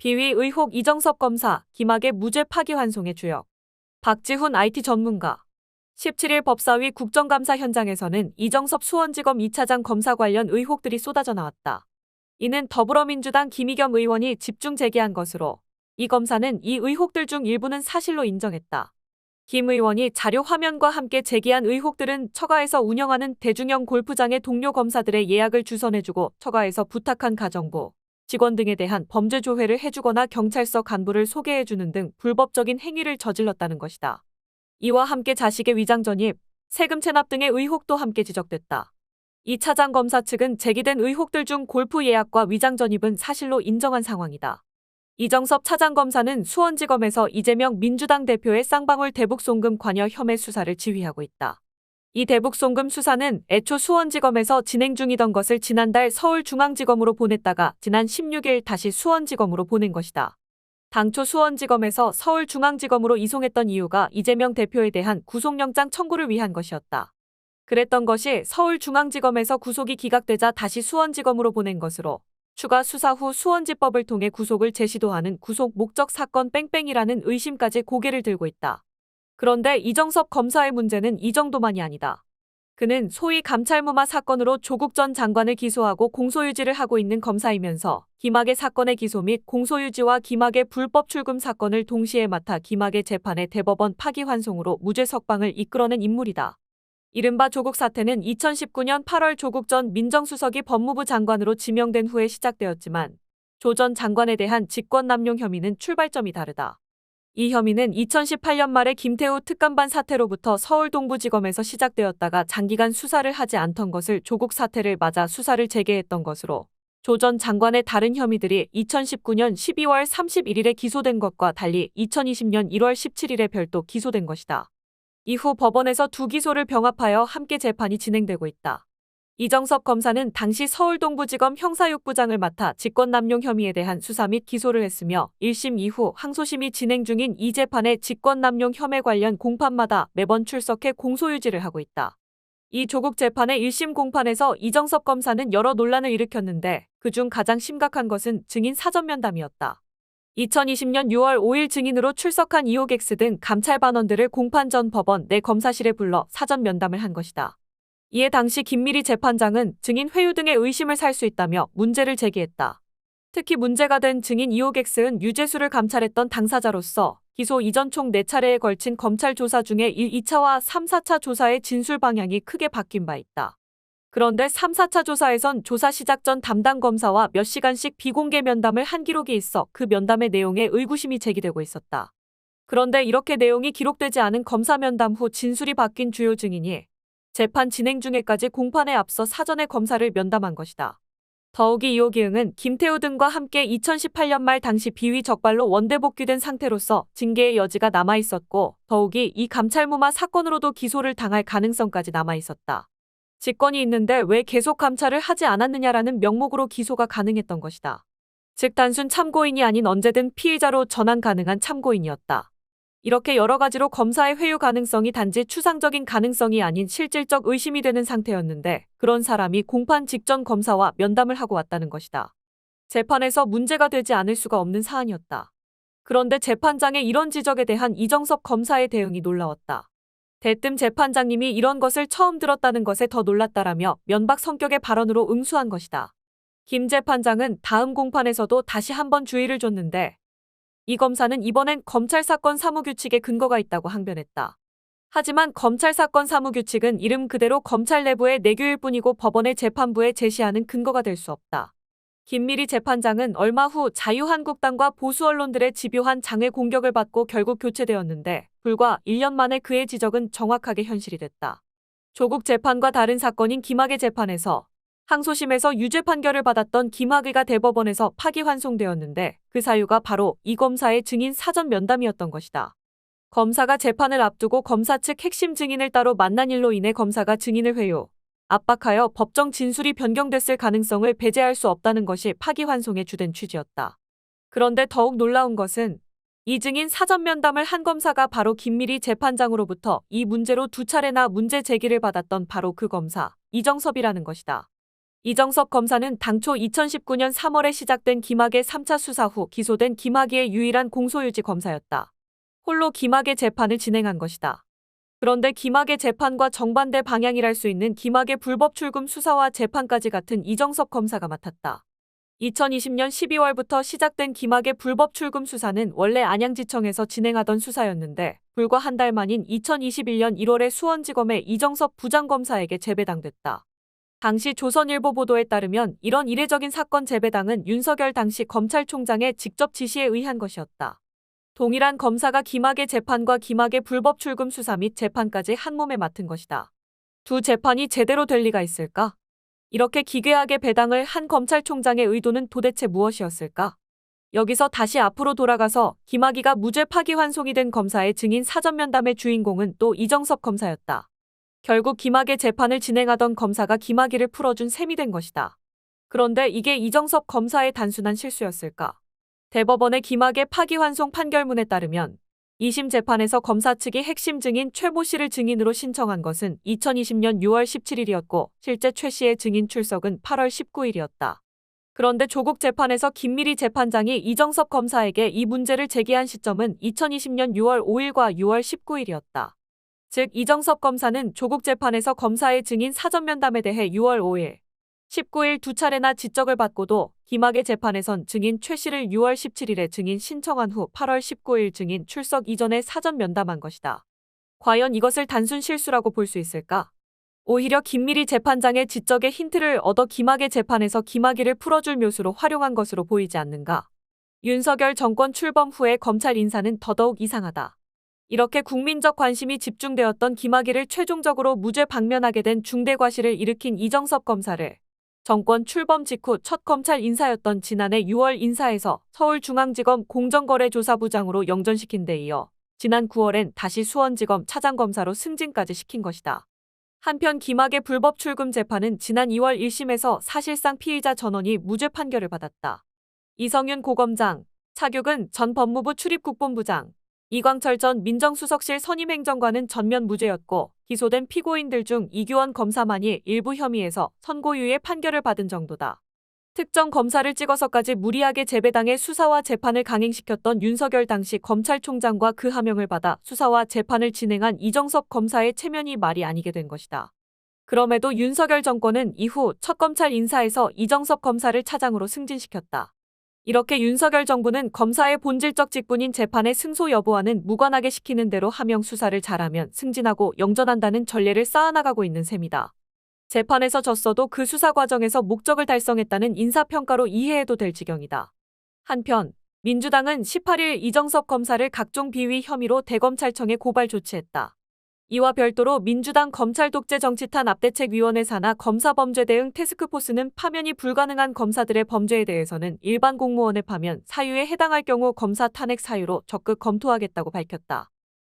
비위 의혹 이정섭 검사, 김학의 무죄 파기환송의 주역. 박지훈 IT 전문가. 17일 법사위 국정감사 현장에서는 이정섭 수원지검 2차장 검사 관련 의혹들이 쏟아져 나왔다. 이는 더불어민주당 김의겸 의원이 집중 제기한 것으로 이 검사는 이 의혹들 중 일부는 사실로 인정했다. 김 의원이 자료 화면과 함께 제기한 의혹들은 처가에서 운영하는 대중형 골프장의 동료 검사들의 예약을 주선해주고 처가에서 부탁한 가정부, 직원 등에 대한 범죄 조회를 해주거나 경찰서 간부를 소개해주는 등 불법적인 행위를 저질렀다는 것이다. 이와 함께 자식의 위장 전입, 세금 체납 등의 의혹도 함께 지적됐다. 이 차장 검사 측은 제기된 의혹들 중 골프 예약과 위장 전입은 사실로 인정한 상황이다. 이정섭 차장 검사는 수원지검에서 이재명 민주당 대표의 쌍방울 대북송금 관여 혐의 수사를 지휘하고 있다. 이 대북송금 수사는 애초 수원지검에서 진행 중이던 것을 지난달 서울중앙지검으로 보냈다가 지난 16일 다시 수원지검으로 보낸 것이다. 당초 수원지검에서 서울중앙지검으로 이송했던 이유가 이재명 대표에 대한 구속영장 청구를 위한 것이었다. 그랬던 것이 서울중앙지검에서 구속이 기각되자 다시 수원지검으로 보낸 것으로 추가 수사 후 수원지법을 통해 구속을 재시도하는 구속 목적 사건 뺑뺑이라는 의심까지 고개를 들고 있다. 그런데 이정섭 검사의 문제는 이 정도만이 아니다. 그는 소위 감찰무마 사건으로 조국 전 장관을 기소하고 공소유지를 하고 있는 검사이면서 김학의 사건의 기소 및 공소유지와 김학의 불법 출금 사건을 동시에 맡아 김학의 재판의 대법원 파기환송으로 무죄 석방을 이끌어낸 인물이다. 이른바 조국 사태는 2019년 8월 조국 전 민정수석이 법무부 장관으로 지명된 후에 시작되었지만 조 전 장관에 대한 직권남용 혐의는 출발점이 다르다. 이 혐의는 2018년 말에 김태우 특감반 사태로부터 서울 동부지검에서 시작되었다가 장기간 수사를 하지 않던 것을 조국 사태를 맞아 수사를 재개했던 것으로 조 전 장관의 다른 혐의들이 2019년 12월 31일에 기소된 것과 달리 2020년 1월 17일에 별도 기소된 것이다. 이후 법원에서 두 기소를 병합하여 함께 재판이 진행되고 있다. 이정섭 검사는 당시 서울동부지검 형사육부장을 맡아 직권남용 혐의에 대한 수사 및 기소를 했으며 1심 이후 항소심이 진행 중인 이 재판의 직권남용 혐의 관련 공판마다 매번 출석해 공소유지를 하고 있다. 이 조국 재판의 1심 공판에서 이정섭 검사는 여러 논란을 일으켰는데 그중 가장 심각한 것은 증인 사전면담이었다. 2020년 6월 5일 증인으로 출석한 이호객스 등 감찰반원들을 공판 전 법원 내 검사실에 불러 사전면담을 한 것이다. 이에 당시 김미리 재판장은 증인 회유 등의 의심을 살 수 있다며 문제를 제기했다. 특히 문제가 된 증인 이호객스는 유재수를 감찰했던 당사자로서 기소 이전 총 4차례에 걸친 검찰 조사 중에 1, 2차와 3, 4차 조사의 진술 방향이 크게 바뀐 바 있다. 그런데 3, 4차 조사에선 조사 시작 전 담당 검사와 몇 시간씩 비공개 면담을 한 기록이 있어 그 면담의 내용에 의구심이 제기되고 있었다. 그런데 이렇게 내용이 기록되지 않은 검사 면담 후 진술이 바뀐 주요 증인이 재판 진행 중에까지 공판에 앞서 사전에 검사를 면담한 것이다. 더욱이 이호기응은 김태우 등과 함께 2018년 말 당시 비위 적발로 원대 복귀된 상태로서 징계의 여지가 남아있었고 더욱이 이 감찰무마 사건으로도 기소를 당할 가능성까지 남아있었다. 직권이 있는데 왜 계속 감찰을 하지 않았느냐라는 명목으로 기소가 가능했던 것이다. 즉 단순 참고인이 아닌 언제든 피의자로 전환 가능한 참고인이었다. 이렇게 여러 가지로 검사의 회유 가능성이 단지 추상적인 가능성이 아닌 실질적 의심이 되는 상태였는데 그런 사람이 공판 직전 검사와 면담을 하고 왔다는 것이다. 재판에서 문제가 되지 않을 수가 없는 사안이었다. 그런데 재판장의 이런 지적에 대한 이정섭 검사의 대응이 놀라웠다. 대뜸 재판장님이 이런 것을 처음 들었다는 것에 더 놀랐다라며 면박 성격의 발언으로 응수한 것이다. 김 재판장은 다음 공판에서도 다시 한번 주의를 줬는데 이 검사는 이번엔 검찰사건 사무규칙에 근거가 있다고 항변했다. 하지만 검찰사건 사무규칙은 이름 그대로 검찰 내부의 내규일 뿐이고 법원의 재판부에 제시하는 근거가 될 수 없다. 김미리 재판장은 얼마 후 자유한국당과 보수 언론들의 집요한 장외 공격을 받고 결국 교체되었는데 불과 1년 만에 그의 지적은 정확하게 현실이 됐다. 조국 재판과 다른 사건인 김학의 재판에서 항소심에서 유죄 판결을 받았던 김학의가 대법원에서 파기환송되었는데 그 사유가 바로 이 검사의 증인 사전 면담이었던 것이다. 검사가 재판을 앞두고 검사 측 핵심 증인을 따로 만난 일로 인해 검사가 증인을 회유, 압박하여 법정 진술이 변경됐을 가능성을 배제할 수 없다는 것이 파기환송의 주된 취지였다. 그런데 더욱 놀라운 것은 이 증인 사전 면담을 한 검사가 바로 김미리 재판장으로부터 이 문제로 2차례나 문제 제기를 받았던 바로 그 검사, 이정섭이라는 것이다. 이정섭 검사는 당초 2019년 3월에 시작된 김학의 3차 수사 후 기소된 김학의의 유일한 공소유지 검사였다. 홀로 김학의 재판을 진행한 것이다. 그런데 김학의 재판과 정반대 방향이랄 수 있는 김학의 불법 출금 수사와 재판까지 같은 이정섭 검사가 맡았다. 2020년 12월부터 시작된 김학의 불법 출금 수사는 원래 안양지청에서 진행하던 수사였는데 불과 한 달 만인 2021년 1월에 수원지검의 이정섭 부장검사에게 재배당됐다. 당시 조선일보 보도에 따르면 이런 이례적인 사건 재배당은 윤석열 당시 검찰총장의 직접 지시에 의한 것이었다. 동일한 검사가 김학의 재판과 김학의 불법 출금 수사 및 재판까지 한 몸에 맡은 것이다. 두 재판이 제대로 될 리가 있을까? 이렇게 기괴하게 배당을 한 검찰총장의 의도는 도대체 무엇이었을까? 여기서 다시 앞으로 돌아가서 김학의가 무죄 파기환송이 된 검사의 증인 사전면담의 주인공은 또 이정섭 검사였다. 결국 김학의 재판을 진행하던 검사가 김학의를 풀어준 셈이 된 것이다. 그런데 이게 이정섭 검사의 단순한 실수였을까? 대법원의 김학의 파기환송 판결문에 따르면 2심 재판에서 검사 측이 핵심 증인 최 모 씨를 증인으로 신청한 것은 2020년 6월 17일이었고 실제 최 씨의 증인 출석은 8월 19일이었다. 그런데 조국 재판에서 김미리 재판장이 이정섭 검사에게 이 문제를 제기한 시점은 2020년 6월 5일과 6월 19일이었다. 즉 이정섭 검사는 조국 재판에서 검사의 증인 사전면담에 대해 6월 5일, 19일 두 차례나 지적을 받고도 김학의 재판에선 증인 최 씨를 6월 17일에 증인 신청한 후 8월 19일 증인 출석 이전에 사전 면담한 것이다. 과연 이것을 단순 실수라고 볼 수 있을까? 오히려 김미리 재판장의 지적에 힌트를 얻어 김학의 재판에서 김학의를 풀어줄 묘수로 활용한 것으로 보이지 않는가? 윤석열 정권 출범 후에 검찰 인사는 더더욱 이상하다. 이렇게 국민적 관심이 집중되었던 김학의를 최종적으로 무죄 방면하게 된 중대 과실을 일으킨 이정섭 검사를 정권 출범 직후 첫 검찰 인사였던 지난해 6월 인사에서 서울중앙지검 공정거래조사부장으로 영전시킨 데 이어 지난 9월엔 다시 수원지검 차장검사로 승진까지 시킨 것이다. 한편 김학의 불법 출금 재판은 지난 2월 1심에서 사실상 피의자 전원이 무죄 판결을 받았다. 이성윤 고검장, 차규근 전 법무부 출입국본부장, 이광철 전 민정수석실 선임행정관은 전면 무죄였고 기소된 피고인들 중 이규원 검사만이 일부 혐의에서 선고유예 판결을 받은 정도다. 특정 검사를 찍어서까지 무리하게 재배당해 수사와 재판을 강행시켰던 윤석열 당시 검찰총장과 그 하명을 받아 수사와 재판을 진행한 이정섭 검사의 체면이 말이 아니게 된 것이다. 그럼에도 윤석열 정권은 이후 첫 검찰 인사에서 이정섭 검사를 차장으로 승진시켰다. 이렇게 윤석열 정부는 검사의 본질적 직분인 재판의 승소 여부와는 무관하게 시키는 대로 하명 수사를 잘하면 승진하고 영전한다는 전례를 쌓아나가고 있는 셈이다. 재판에서 졌어도 그 수사 과정에서 목적을 달성했다는 인사평가로 이해해도 될 지경이다. 한편 민주당은 18일 이정섭 검사를 각종 비위 혐의로 대검찰청에 고발 조치했다. 이와 별도로 민주당 검찰독재정치탄압대책위원회 산하 검사범죄 대응 태스크포스는 파면이 불가능한 검사들의 범죄에 대해서는 일반 공무원의 파면 사유에 해당할 경우 검사 탄핵 사유로 적극 검토하겠다고 밝혔다.